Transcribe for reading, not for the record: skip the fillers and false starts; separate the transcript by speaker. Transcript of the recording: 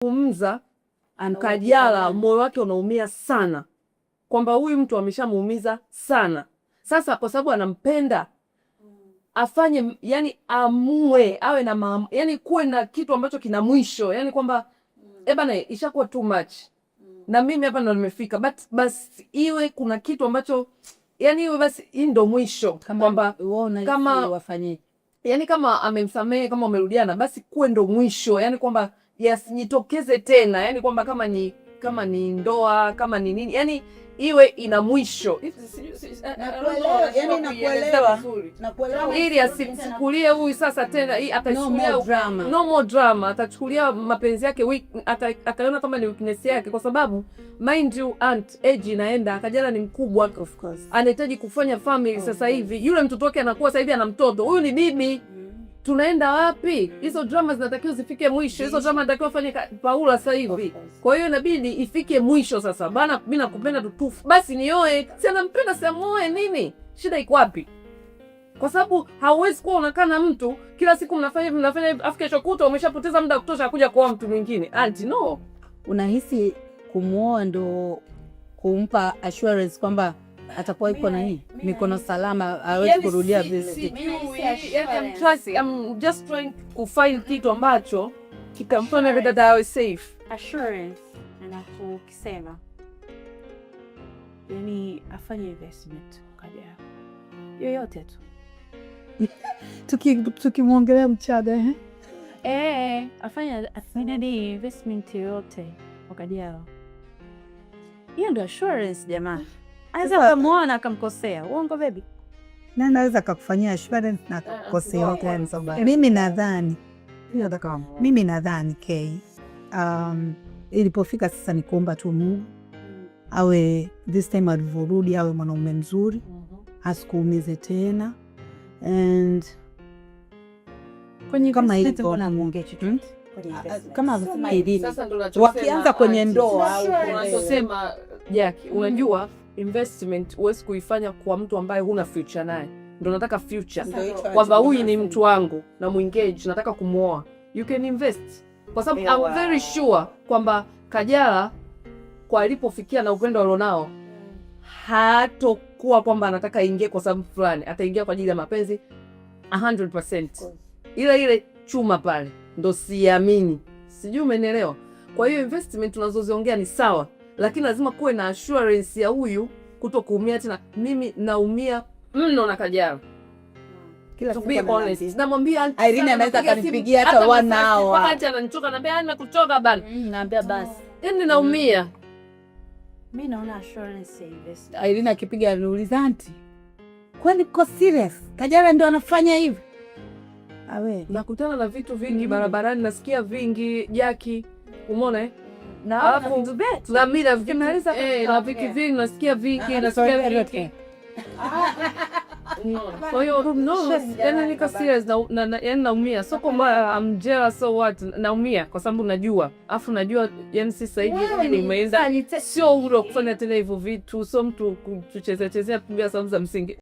Speaker 1: Kumza Kajala moyo wake unaumia sana kwamba huyu mtu ameshamuumiza sana. Sasa kwa sababu anampenda afanye, yani amue awe na yani kuwe na kitu ambacho kina mwisho, yani kwamba bana ishakuwa too much na mimi hapa ndo nimefika, but basi iwe kuna kitu ambacho yani iwe basi hii ndo mwisho, kwamba kama
Speaker 2: wafanye,
Speaker 1: yani kama amemsamehe, kama wamerudiana, basi kuwe ndo mwisho, yani kwamba yasijitokeze tena, yani kwamba kama ni ndoa, kama ni nini, yani iwe ina mwisho.
Speaker 2: Nakuelewa,
Speaker 1: ili asimchukulie huyu sasa tena, hii atachukulia no more drama, atachukulia mapenzi yake ataona kama ni weakness yake, kwa sababu mind you aunt age inaenda, Kajala ni mkubwa,
Speaker 2: of course
Speaker 1: anahitaji kufanya family sasa hivi. Yule mtoto wake anakuwa sasa hivi ana mtoto, huyu ni bibi. Tunaenda wapi? Hizo drama zinatakiwa zifike mwisho. Hizo drama zinatakiwa fanye Paula sasa hivi. Kwa hiyo inabidi ifike mwisho sasa. Bana mimi nakupenda tutufu. Basi nioe. Si anampenda si amuoe nini? Shida iko wapi? Kwa sababu hauwezi kuwa unakaa na mtu kila siku mnafanya afu kesho kutwa umeshapoteza muda kutosha kuja kuoa mtu mwingine. Auntie no.
Speaker 2: Unahisi kumuoa ndo kumpa assurance kwamba atakuwa iko na nini? Mikono salama, hawezi kurudia vile.
Speaker 1: I'm just trying to find kitu ambacho kitamfanya dada awe safe.
Speaker 3: Assurance na kukisema. Yani afanye investment Kajala. Yoyote tu.
Speaker 2: Tukimwongelea Mchada
Speaker 3: afanye ni investment yoyote kwa Kajala. Hiyo ndio assurance jamaa. Anaweza kumuona akamkosea. Uongo baby.
Speaker 2: Na anaweza kukufanyia assurance na kukosea. Mimi nadhani ilipofika sasa ni kuomba tu Mungu awe this time alivyorudi awe mwanaume mzuri, asikuumize tena, and
Speaker 3: kwenye
Speaker 2: kama
Speaker 3: hiyo
Speaker 2: kama wakianza kwenye ndoa au
Speaker 1: unasema Jackie, unajua investment huwezi kuifanya kwa mtu ambaye huna future naye. Ndio nataka future, kwamba huyu ni mtu wangu na muengage, nataka kumuoa, you can invest, kwa sababu I'm very sure kwamba Kajala kwa alipofikia na upendo alionao hatokuwa kwamba anataka aingie kwa sababu fulani, ataingia kwa ajili ya mapenzi 100%. Ile chuma pale ndo siamini, sijui umenielewa. Kwa hiyo investment tunazoziongea ni sawa, lakini lazima kuwe na assurance ya huyu kuto kuumia tena. Mimi naumia mno na Kajala. To be honest, namwambia
Speaker 2: Irene anaweza kanipigia hata 1 hour.
Speaker 1: Wakati ananichoka anambia nimekuchoka bana.
Speaker 3: Naambia basi.
Speaker 1: Yaani naumia.
Speaker 3: Mimi naona assurance ya invest.
Speaker 2: Irene akipiga anauliza auntie, kwani uko serious? Kajala ndio anafanya hivi? Awe,
Speaker 1: nakutana na vitu vingi barabarani, nasikia vingi Jackie. Umeona
Speaker 3: na
Speaker 1: mimi na vitu vingi nasikia vingi, nasikia vingi. Kwa hiyo yani niko serious na naumia. So kwamba I'm jealous so what, naumia kwa sababu najua. Afu najua yani sasa hivi nimeanza sio uro kufanya tena hivyo vitu, so mtu kuchezea kupiga sababu za msingi.